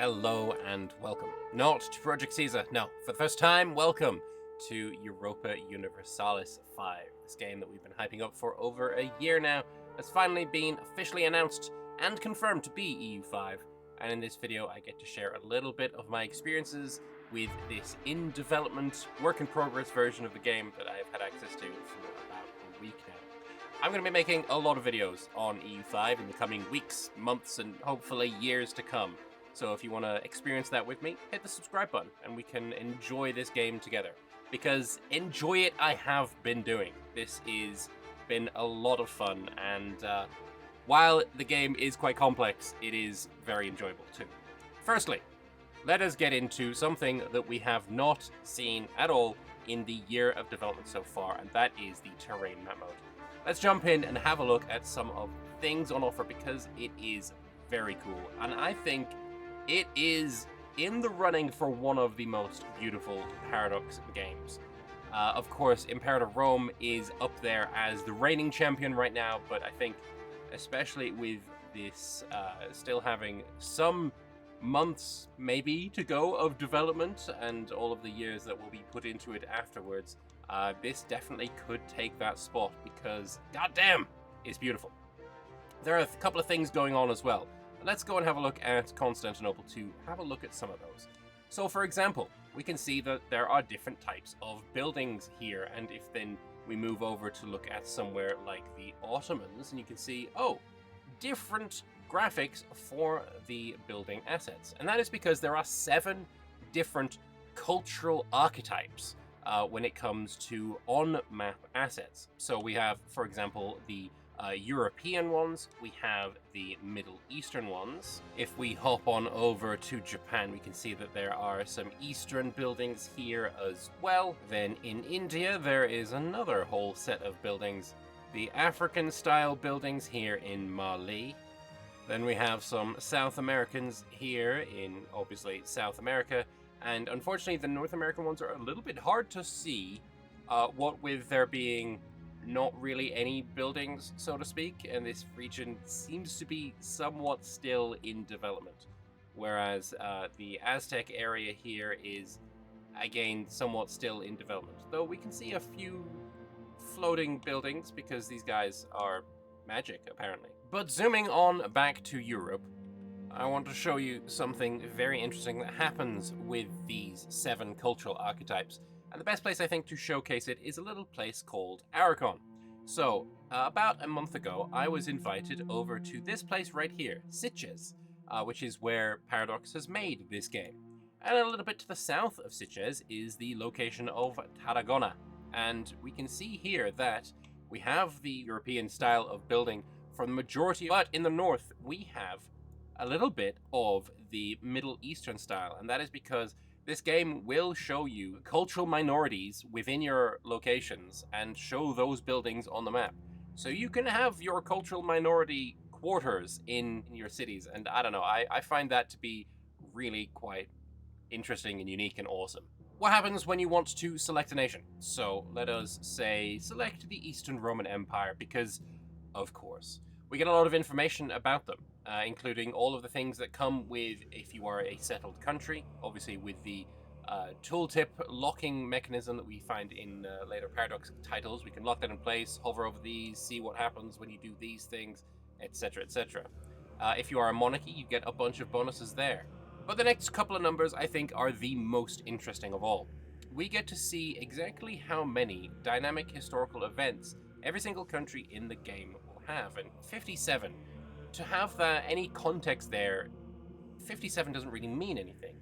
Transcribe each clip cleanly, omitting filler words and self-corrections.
Hello and welcome. Not to Project Caesar, no. For the first time, welcome to Europa Universalis 5. This game that we've been hyping up for over a year now has finally been officially announced and confirmed to be EU5. And in this video, I get to share a little bit of my experiences with this in-development, work-in-progress version of the game that I've had access to for about a week now. I'm going to be making a lot of videos on EU5 in the coming weeks, months, and hopefully years to come. So if you want to experience that with me, hit the subscribe button and we can enjoy this game together. Because enjoy it I have been doing. This has been a lot of fun, and while the game is quite complex, it is very enjoyable too. Firstly, let us get into something that we have not seen at all in the year of development so far, and that is the terrain map mode. Let's jump in and have a look at some of the things on offer because it is very cool, and I think it is in the running for one of the most beautiful Paradox games. Of course, Imperator Rome is up there as the reigning champion right now, but I think especially with this still having some months maybe to go of development and all of the years that will be put into it afterwards, this definitely could take that spot because goddamn, it's beautiful. There are a couple of things going on as well. Let's go and have a look at Constantinople to have a look at some of those. So for example, we can see that there are different types of buildings here, and if then we move over to look at somewhere like the Ottomans, and you can see, oh, different graphics for the building assets. And that is because there are 7 different cultural archetypes when it comes to on-map assets. So we have, for example, the European ones, we have the Middle Eastern ones. If we hop on over to Japan, we can see that there are some Eastern buildings here as well. Then in India, there is another whole set of buildings. The African style buildings here in Mali. Then we have some South Americans here in, obviously, South America. And unfortunately, the North American ones are a little bit hard to see, what with there being not really any buildings, so to speak, and this region seems to be somewhat still in development. Whereas the Aztec area here is, again, somewhat still in development. Though we can see a few floating buildings because these guys are magic, apparently. But zooming on back to Europe, I want to show you something very interesting that happens with these 7 cultural archetypes. And the best place, I think, to showcase it is a little place called Aragon. So, about a month ago, I was invited over to this place right here, Sitges, which is where Paradox has made this game. And a little bit to the south of Sitges is the location of Tarragona. And we can see here that we have the European style of building for the majority, but in the north, we have a little bit of the Middle Eastern style. And that is because this game will show you cultural minorities within your locations and show those buildings on the map. So you can have your cultural minority quarters in your cities. And I don't know, I find that to be really quite interesting and unique and awesome. What happens when you want to select a nation? So let us say select the Eastern Roman Empire because, of course, we get a lot of information about them. Including all of the things that come with if you are a settled country, obviously with the tooltip locking mechanism that we find in later Paradox titles. We can lock that in place, hover over these, see what happens when you do these things, etc, etc. If you are a monarchy, you get a bunch of bonuses there. But the next couple of numbers, I think, are the most interesting of all. We get to see exactly how many dynamic historical events every single country in the game will have, and 57. To have any context there, 57 doesn't really mean anything.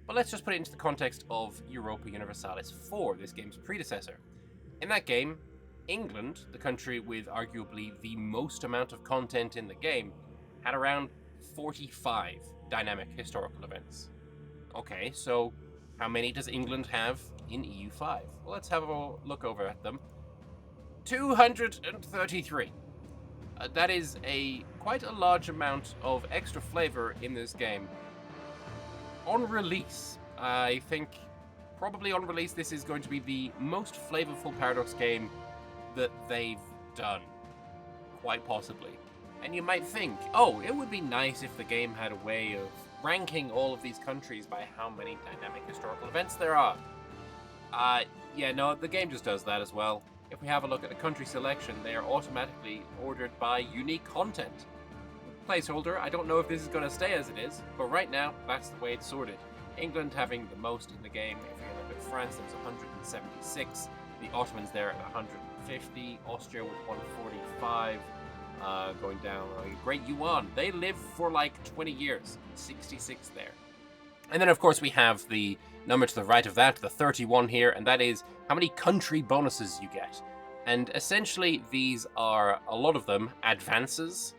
But let's just put it into the context of Europa Universalis 4, this game's predecessor. In that game, England, the country with arguably the most amount of content in the game, had around 45 dynamic historical events. Okay, so how many does England have in EU5? Well, let's have a look over at them. 233. That is quite a large amount of extra flavor in this game. On release, I think probably on release this is going to be the most flavorful Paradox game that they've done. Quite possibly. And you might think, oh, it would be nice if the game had a way of ranking all of these countries by how many dynamic historical events there are. Yeah, no, the game just does that as well. If we have a look at the country selection, they are automatically ordered by unique content. Placeholder, I don't know if this is going to stay as it is, but right now, that's the way it's sorted. England having the most in the game. If you look at France, there was 176. The Ottomans there at 150. Austria with 145. Going down. Great Yuan. They live for like 20 years. 66 there. And then, of course, we have the number to the right of that, the 31 here, and that is how many country bonuses you get. And essentially, these are, a lot of them, advances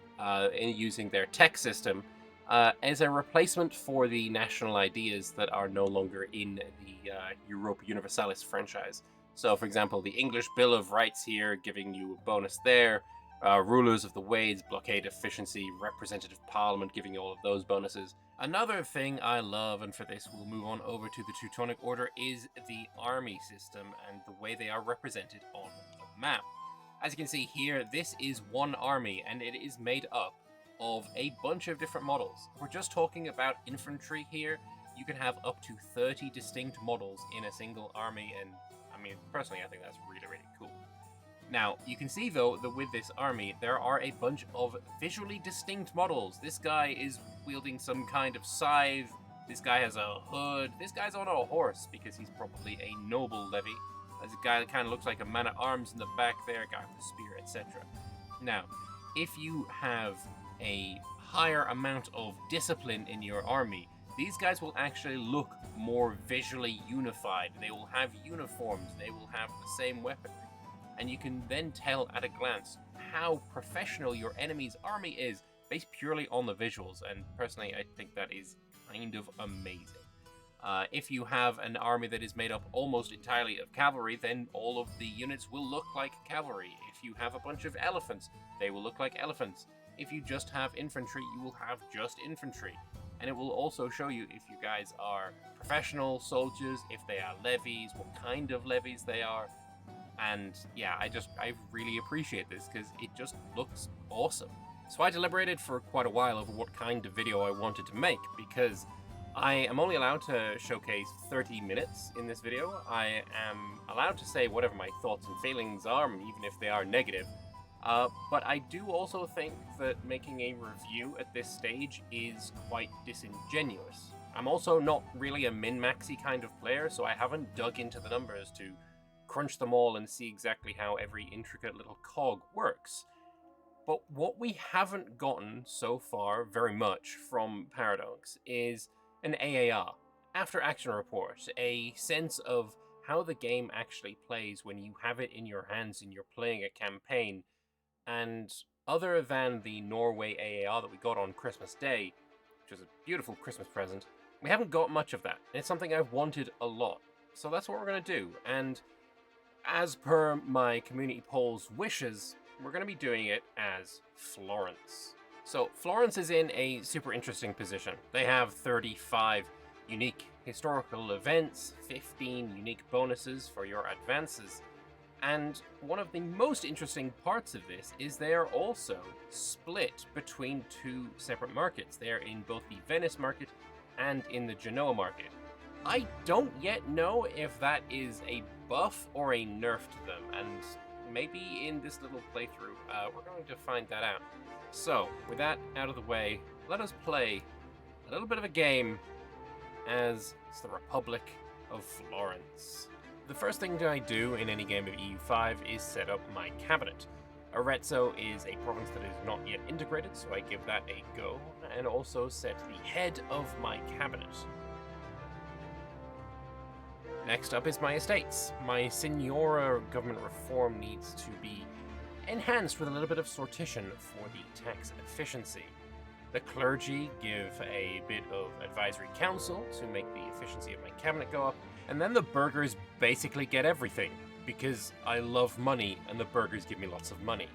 in using their tech system as a replacement for the national ideas that are no longer in the Europa Universalis franchise. So, for example, the English Bill of Rights here, giving you a bonus there. Rulers of the Wades, blockade efficiency, representative parliament, giving you all of those bonuses. Another thing I love, and for this we'll move on over to the Teutonic Order, is the army system and the way they are represented on the map. As you can see here, this is one army, and it is made up of a bunch of different models. If we're just talking about infantry here, you can have up to 30 distinct models in a single army, and I mean, personally, I think that's really, really cool. Now, you can see, though, that with this army, there are a bunch of visually distinct models. This guy is wielding some kind of scythe. This guy has a hood. This guy's on a horse because he's probably a noble levy. There's a guy that kind of looks like a man-at-arms in the back there, a guy with a spear, etc. Now, if you have a higher amount of discipline in your army, these guys will actually look more visually unified. They will have uniforms. They will have the same weaponry. And you can then tell at a glance how professional your enemy's army is based purely on the visuals, and personally I think that is kind of amazing. If you have an army that is made up almost entirely of cavalry, then all of the units will look like cavalry. If you have a bunch of elephants, they will look like elephants. If you just have infantry, you will have just infantry. And it will also show you if you guys are professional soldiers, if they are levies, what kind of levies they are. And yeah, I really appreciate this because it just looks awesome. So I deliberated for quite a while over what kind of video I wanted to make, because I am only allowed to showcase 30 minutes in this video. I am allowed to say whatever my thoughts and feelings are, even if they are negative. But I do also think that making a review at this stage is quite disingenuous. I'm also not really a min-maxy kind of player, so I haven't dug into the numbers to crunch them all and see exactly how every intricate little cog works. But what we haven't gotten so far very much from Paradox is an AAR, after action report, a sense of how the game actually plays when you have it in your hands and you're playing a campaign. And other than the Norway AAR that we got on Christmas Day, which is a beautiful Christmas present, we haven't got much of that. And it's something I've wanted a lot. So that's what we're going to do. And as per my community poll's wishes, we're going to be doing it as Florence. So Florence is in a super interesting position. They have 35 unique historical events, 15 unique bonuses for your advances. And one of the most interesting parts of this is they are also split between two separate markets. They are in both the Venice market and in the Genoa market. I don't yet know if that is a buff or a nerf to them, and maybe in this little playthrough, we're going to find that out. So, with that out of the way, let us play a little bit of a game as the Republic of Florence. The first thing that I do in any game of EU5 is set up my cabinet. Arezzo is a province that is not yet integrated, so I give that a go, and also set the head of my cabinet. Next up is my estates. My Signora government reform needs to be enhanced with a little bit of sortition for the tax efficiency. The clergy give a bit of advisory council to make the efficiency of my cabinet go up, and then the burghers basically get everything, because I love money and the burghers give me lots of money.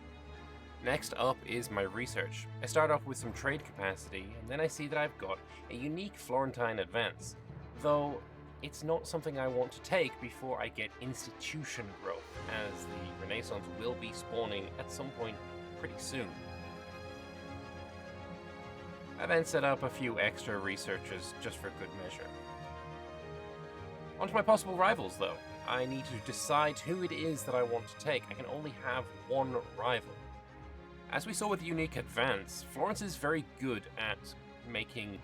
Next up is my research. I start off with some trade capacity, and then I see that I've got a unique Florentine advance, though it's not something I want to take before I get institution growth, as the Renaissance will be spawning at some point pretty soon. I then set up a few extra researchers just for good measure. Onto my possible rivals, though. I need to decide who it is that I want to take. I can only have one rival. As we saw with Unique Advance, Florence is very good at making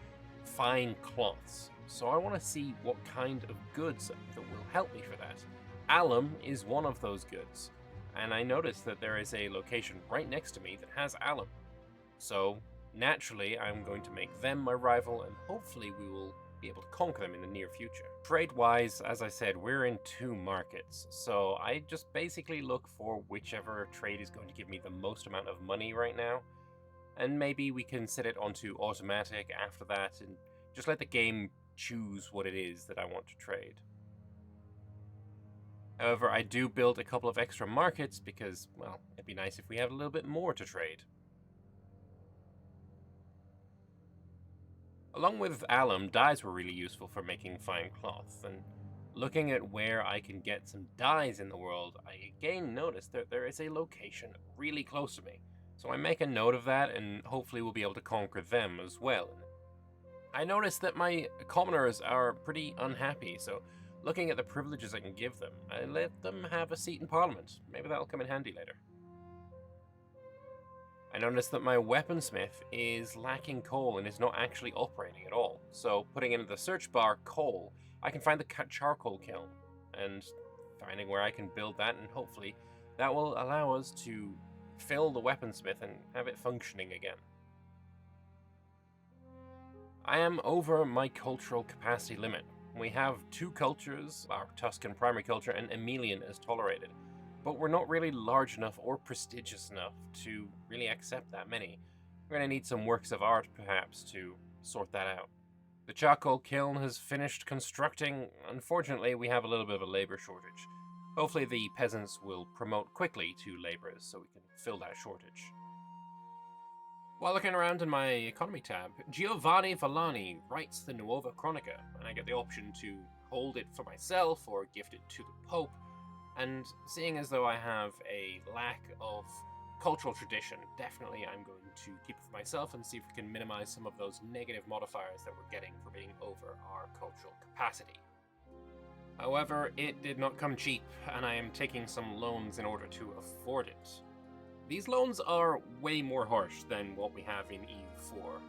fine cloths, so I want to see what kind of goods that will help me for that. Alum is one of those goods, and I noticed that there is a location right next to me that has alum. So, naturally, I'm going to make them my rival, and hopefully we will be able to conquer them in the near future. Trade-wise, as I said, we're in 2 markets, so I just basically look for whichever trade is going to give me the most amount of money right now, and maybe we can set it onto automatic after that, and just let the game choose what it is that I want to trade. However, I do build a couple of extra markets because, well, it'd be nice if we had a little bit more to trade. Along with alum, dyes were really useful for making fine cloth, and looking at where I can get some dyes in the world, I again noticed that there is a location really close to me. So I make a note of that, and hopefully we'll be able to conquer them as well. I noticed that my commoners are pretty unhappy, so looking at the privileges I can give them, I let them have a seat in Parliament. Maybe that'll come in handy later. I noticed that my weaponsmith is lacking coal and is not actually operating at all. So putting into the search bar coal, I can find the charcoal kiln and finding where I can build that, and hopefully that will allow us to fill the weaponsmith and have it functioning again. I am over my cultural capacity limit. We have 2 cultures, our Tuscan primary culture and Emilian is tolerated. But we're not really large enough or prestigious enough to really accept that many. We're going to need some works of art, perhaps, to sort that out. The charcoal kiln has finished constructing. Unfortunately, we have a little bit of a labor shortage. Hopefully the peasants will promote quickly to laborers so we can fill that shortage. While looking around in my economy tab, Giovanni Villani writes the Nuova Cronica, and I get the option to hold it for myself or gift it to the Pope. And seeing as though I have a lack of cultural tradition, definitely I'm going to keep it for myself and see if we can minimize some of those negative modifiers that we're getting for being over our cultural capacity. However, it did not come cheap, and I am taking some loans in order to afford it. These loans are way more harsh than what we have in EU4.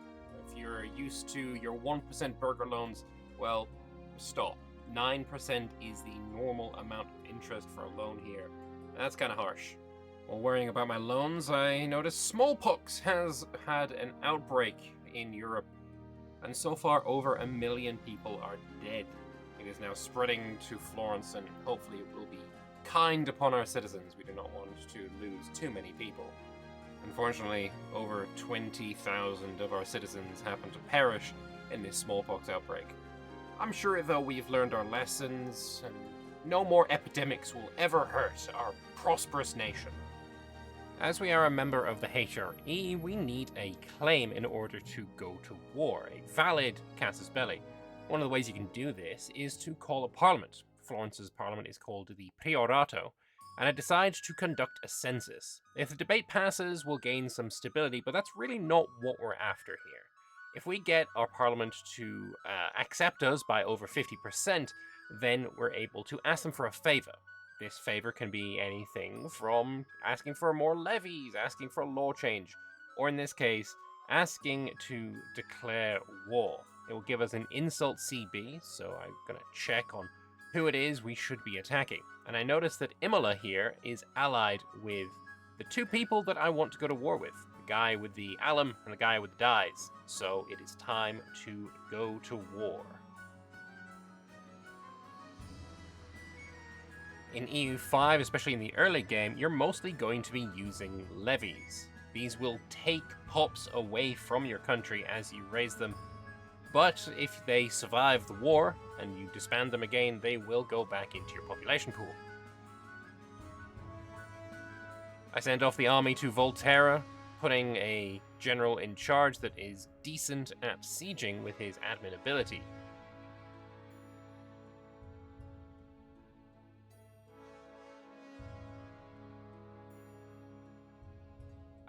If you're used to your 1% burger loans, well, stop. 9% is the normal amount of interest for a loan here. That's kind of harsh. While worrying about my loans, I noticed smallpox has had an outbreak in Europe, and so far over 1 million people are dead. It is now spreading to Florence, and hopefully it will be kind upon our citizens. We do not want to lose too many people. Unfortunately, over 20,000 of our citizens happen to perish in this smallpox outbreak. I'm sure, though, we've learned our lessons, and no more epidemics will ever hurt our prosperous nation. As we are a member of the HRE, we need a claim in order to go to war, a valid casus belli. One of the ways you can do this is to call a parliament. Florence's parliament is called the Priorato, and it decides to conduct a census. If the debate passes, we'll gain some stability, but that's really not what we're after here. If we get our parliament to accept us by over 50%, then we're able to ask them for a favour. This favour can be anything from asking for more levies, asking for a law change, or in this case, asking to declare war. It will give us an insult CB, so I'm going to check on who it is we should be attacking. And I notice that Imola here is allied with the 2 people that I want to go to war with. The guy with the alum and the guy with the dyes. So it is time to go to war. In EU5, especially in the early game, you're mostly going to be using levies. These will take pops away from your country as you raise them, but if they survive the war and you disband them again, they will go back into your population pool. I sent off the army to Volterra, putting a general in charge that is decent at sieging with his admin ability.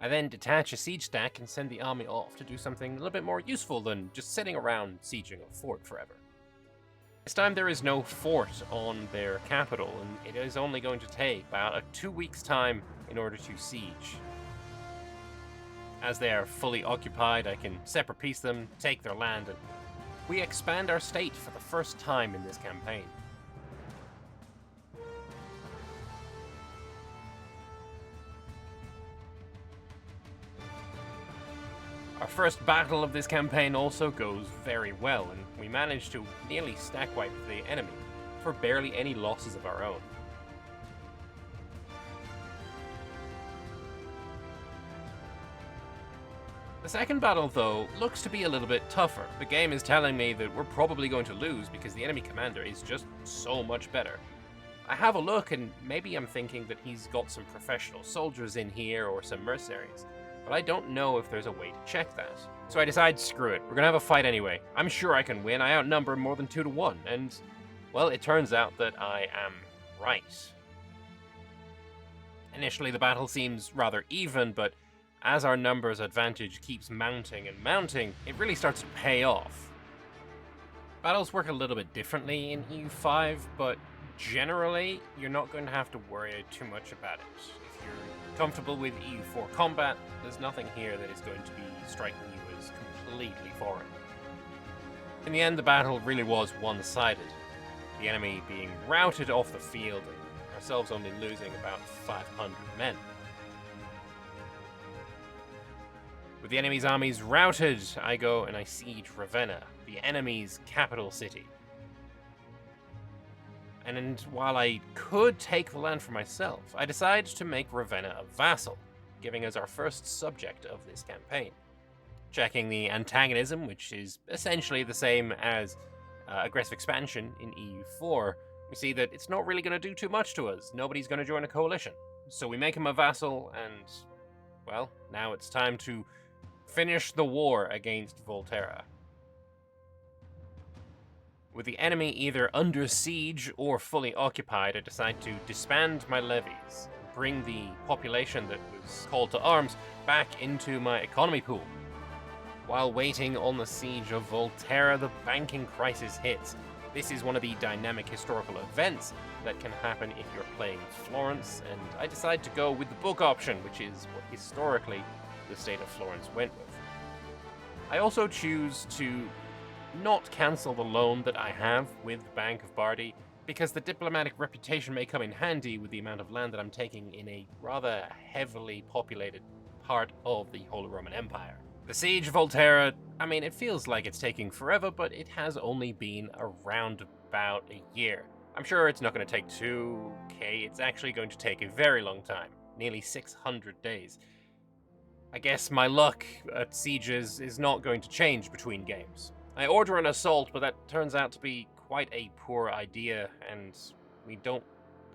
I then detach a siege stack and send the army off to do something a little bit more useful than just sitting around sieging a fort forever. This time there is no fort on their capital, and it is only going to take about 2 weeks' time in order to siege. As they are fully occupied, I can separate piece them, take their land, and we expand our state for the first time in this campaign. Our first battle of this campaign also goes very well, and we manage to nearly stack wipe the enemy for barely any losses of our own. The second battle, though, looks to be a little bit tougher. The game is telling me that we're probably going to lose because the enemy commander is just so much better. I have a look, and maybe I'm thinking that he's got some professional soldiers in here or some mercenaries, but I don't know if there's a way to check that. So I decide, screw it, we're gonna have a fight anyway. I'm sure I can win, I outnumber him more than 2 to 1, and, well, it turns out that I am right. Initially the battle seems rather even, but as our numbers advantage keeps mounting and mounting, it really starts to pay off. Battles work a little bit differently in EU5, but generally, you're not going to have to worry too much about it. If you're comfortable with EU4 combat, there's nothing here that is going to be striking you as completely foreign. In the end, the battle really was one-sided, the enemy being routed off the field and ourselves only losing about 500 men. With the enemy's armies routed, I go and I siege Ravenna, the enemy's capital city. And while I could take the land for myself, I decide to make Ravenna a vassal, giving us our first subject of this campaign. Checking the antagonism, which is essentially the same as aggressive expansion in EU4, we see that it's not really going to do too much to us. Nobody's going to join a coalition. So we make him a vassal, and, well, now it's time to finish the war against Volterra. With the enemy either under siege or fully occupied, I decide to disband my levies, bring the population that was called to arms back into my economy pool. While waiting on the siege of Volterra, the banking crisis hits. This is one of the dynamic historical events that can happen if you're playing Florence, and I decide to go with the book option, which is what historically the state of Florence went with. I also choose to not cancel the loan that I have with the Bank of Bardi, because the diplomatic reputation may come in handy with the amount of land that I'm taking in a rather heavily populated part of the Holy Roman Empire. The siege of Volterra, I mean, it feels like it's taking forever, but it has only been around about a year. I'm sure it's not going to take 2K, it's actually going to take a very long time, nearly 600 days. I guess my luck at sieges is not going to change between games. I order an assault, but that turns out to be quite a poor idea, and we don't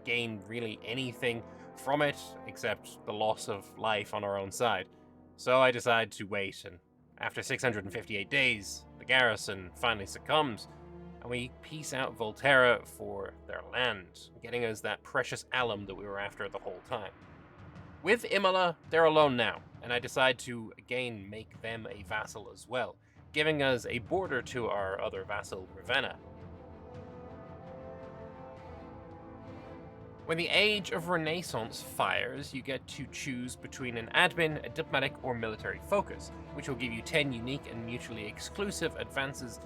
gain really anything from it, except the loss of life on our own side. So I decide to wait, and after 658 days, the garrison finally succumbs, and we peace out Volterra for their land, getting us that precious alum that we were after the whole time. With Imola, they're alone now, and I decide to again make them a vassal as well, giving us a border to our other vassal, Ravenna. When the Age of Renaissance fires, you get to choose between an admin, a diplomatic, or military focus, which will give you 10 unique and mutually exclusive advances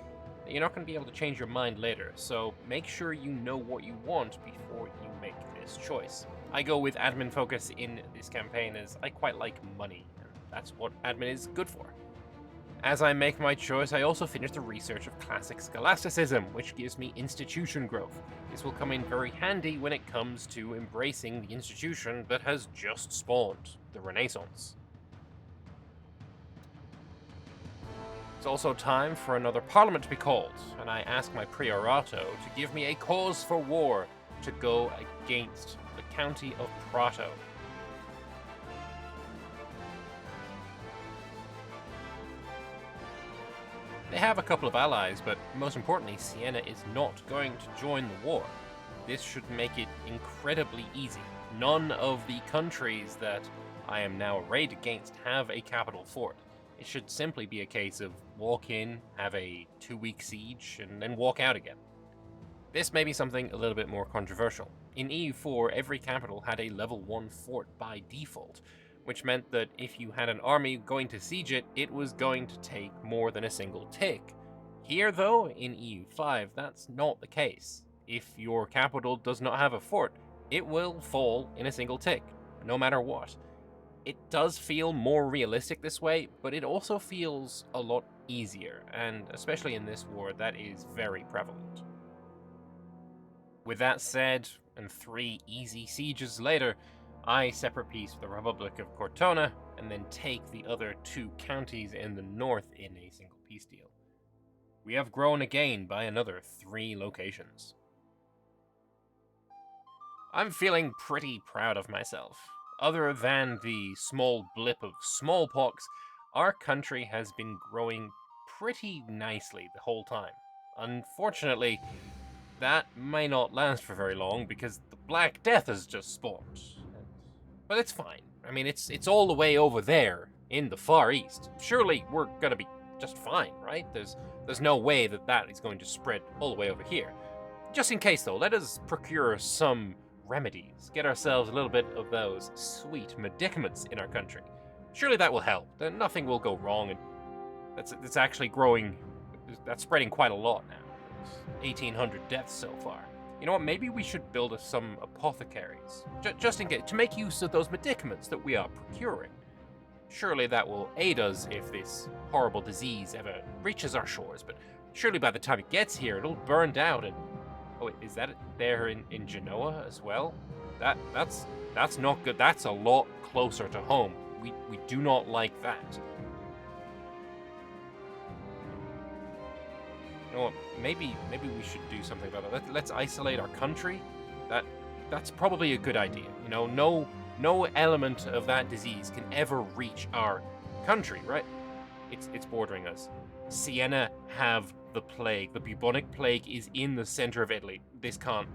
that you're not going to be able to change your mind later, so make sure you know what you want before you make this choice. I go with admin focus in this campaign as I quite like money, and that's what admin is good for. As I make my choice, I also finish the research of classic scholasticism, which gives me institution growth. This will come in very handy when it comes to embracing the institution that has just spawned, the Renaissance. It's also time for another parliament to be called, and I ask my priorato to give me a cause for war to go against the county of Prato. They have a couple of allies, but most importantly, Siena is not going to join the war. This should make it incredibly easy. None of the countries that I am now arrayed against have a capital fort. It should simply be a case of walk in, have a 2-week siege, and then walk out again. This may be something a little bit more controversial. In EU4, every capital had a level 1 fort by default, which meant that if you had an army going to siege it, it was going to take more than a single tick. Here, though, in EU5, that's not the case. If your capital does not have a fort, it will fall in a single tick, no matter what. It does feel more realistic this way, but it also feels a lot easier, and especially in this war, that is very prevalent. With that said, and 3 easy sieges later, I separate peace with the Republic of Cortona, and then take the other 2 counties in the north in a single peace deal. We have grown again by another 3 locations. I'm feeling pretty proud of myself. Other than the small blip of smallpox, our country has been growing pretty nicely the whole time. Unfortunately, that may not last for very long because the Black Death has just spawned. But it's fine. I mean, it's all the way over there in the Far East. Surely we're gonna be just fine, right? There's no way that is going to spread all the way over here. Just in case, though, let us procure some remedies. Get ourselves a little bit of those sweet medicaments in our country. Surely that will help. Then nothing will go wrong, and that's actually growing. That's spreading quite a lot now. 1,800 deaths so far. You know what? Maybe we should build some apothecaries, just in case, to make use of those medicaments that we are procuring. Surely that will aid us if this horrible disease ever reaches our shores. But surely by the time it gets here, it'll burn out and. Oh, wait, is that there in Genoa as well? That's not good. That's a lot closer to home. We do not like that. You know what? Maybe we should do something about it. Let's isolate our country. That's probably a good idea. You know, no element of that disease can ever reach our country, right? It's bordering us. Siena have the plague. The bubonic plague is in the center of Italy. This can't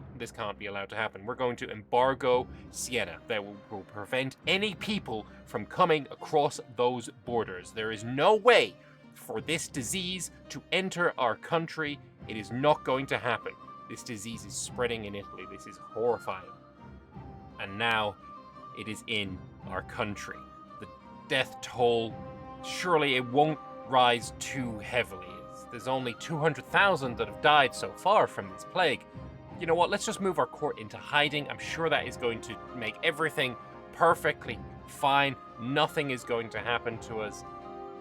be allowed to happen. We're going to embargo Siena. That will prevent any people from coming across those borders. There is no way for this disease to enter our country. It is not going to happen. This disease is spreading in Italy. This is horrifying. And now it is in our country. The death toll, surely it won't rise too heavily. There's only 200,000 that have died so far from this plague. You know what? Let's just move our court into hiding. I'm sure that is going to make everything perfectly fine. Nothing is going to happen to us.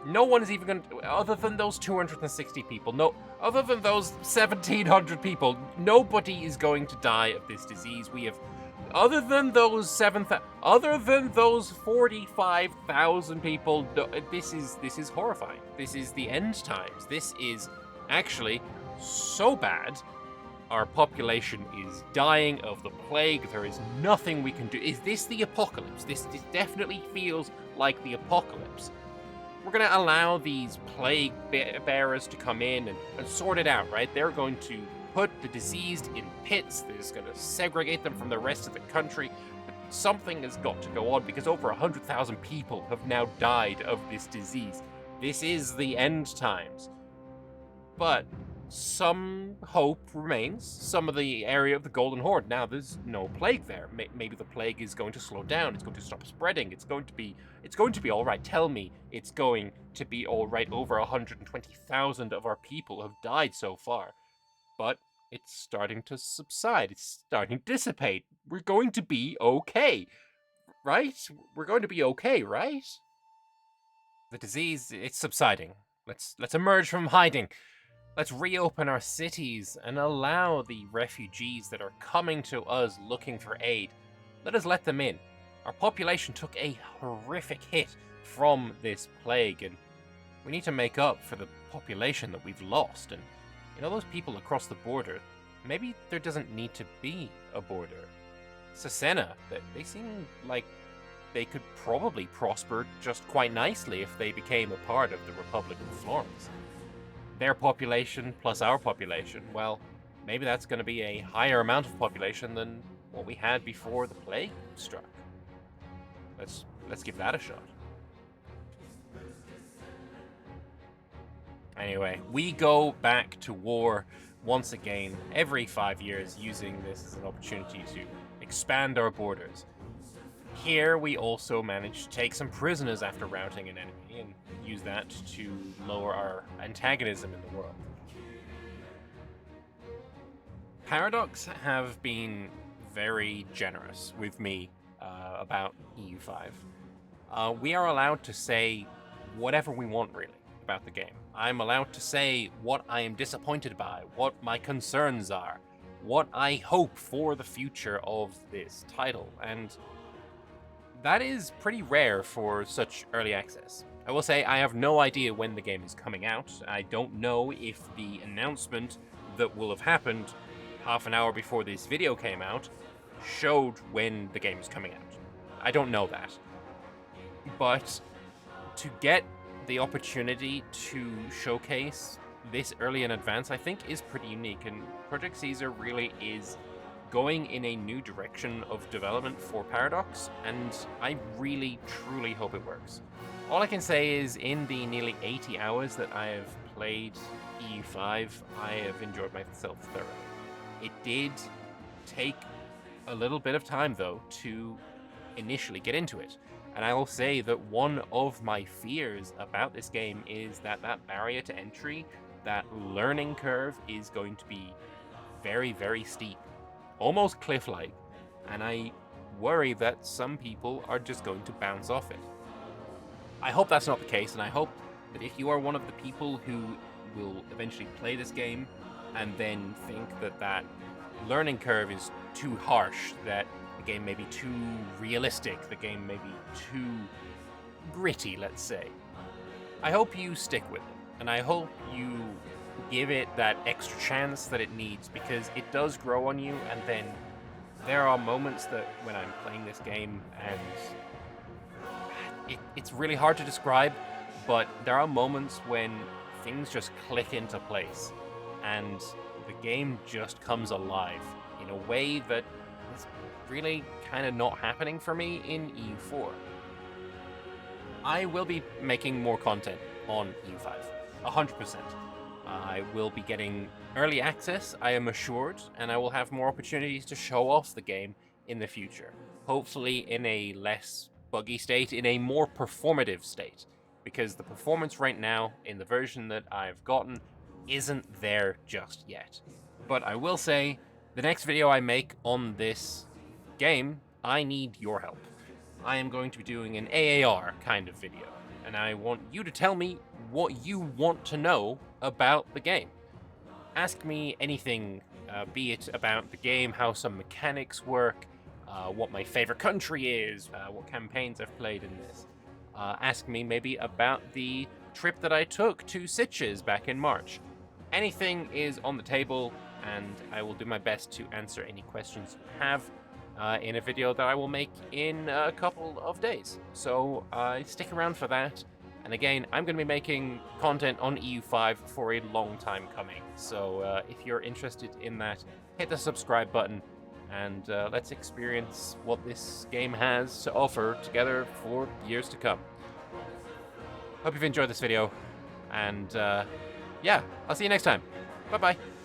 No one is even going to, other than those 260 people, no, other than those 1,700 people, nobody is going to die of this disease. We have, other than those 45,000 people, this is horrifying. This is the end times. This is actually so bad. Our population is dying of the plague. There is nothing we can do. Is this the apocalypse? This definitely feels like the apocalypse. We're going to allow these plague bearers to come in and sort it out, right? They're going to put the diseased in pits. They're just going to segregate them from the rest of the country. But something has got to go on because over 100,000 people have now died of this disease. This is the end times. But some hope remains. Some of the area of the Golden Horde. Now, there's no plague there. Maybe the plague is going to slow down. It's going to stop spreading. It's going to be all right. Tell me it's going to be all right. Over 120,000 of our people have died so far. But it's starting to subside. It's starting to dissipate. We're going to be okay. Right? We're going to be okay, right? The disease, it's subsiding. Let's emerge from hiding. Let's reopen our cities and allow the refugees that are coming to us looking for aid. Let us let them in. Our population took a horrific hit from this plague, and we need to make up for the population that we've lost. And you know, those people across the border, maybe there doesn't need to be a border. Cesena, they seem like they could probably prosper just quite nicely if they became a part of the Republic of Florence. Their population plus our population, well, maybe that's going to be a higher amount of population than what we had before the plague struck. let's give that a shot. Anyway, we go back to war once again every 5 years, using this as an opportunity to expand our borders. Here we also manage to take some prisoners after routing an enemy and use that to lower our antagonism in the world. Paradox have been very generous with me about EU5. We are allowed to say whatever we want, really, about the game. I'm allowed to say what I am disappointed by, what my concerns are, what I hope for the future of this title, and that is pretty rare for such early access. I will say I have no idea when the game is coming out. I don't know if the announcement that will have happened half an hour before this video came out showed when the game is coming out. I don't know that. But to get the opportunity to showcase this early in advance, I think is pretty unique, and Project Caesar really is going in a new direction of development for Paradox, and I really, truly hope it works. All I can say is in the nearly 80 hours that I have played EU5, I have enjoyed myself thoroughly. It did take a little bit of time, though, to initially get into it. And I will say that one of my fears about this game is that that barrier to entry, that learning curve, is going to be very, very steep. Almost cliff-like. And I worry that some people are just going to bounce off it. I hope that's not the case, and I hope that if you are one of the people who will eventually play this game and then think that that learning curve is too harsh, that the game may be too realistic, the game may be too gritty, let's say, I hope you stick with it, and I hope you give it that extra chance that it needs, because it does grow on you. And then there are moments that when I'm playing this game, and it's really hard to describe, but there are moments when things just click into place and the game just comes alive in a way that is really kind of not happening for me in EU4. I will be making more content on EU5, 100%. I will be getting early access, I am assured, and I will have more opportunities to show off the game in the future. Hopefully in a less buggy state, in a more performative state, because the performance right now in the version that I've gotten isn't there just yet. But I will say, the next video I make on this game, I need your help. I am going to be doing an AAR kind of video, and I want you to tell me what you want to know about the game. Ask me anything, be it about the game, how some mechanics work, what my favorite country is, what campaigns I've played in this. Ask me maybe about the trip that I took to Sitges back in March. Anything is on the table, and I will do my best to answer any questions you have in a video that I will make in a couple of days. So stick around for that. And again, I'm going to be making content on EU5 for a long time coming. So if you're interested in that, hit the subscribe button, and let's experience what this game has to offer together for years to come. Hope you've enjoyed this video, and yeah, I'll see you next time. Bye-bye.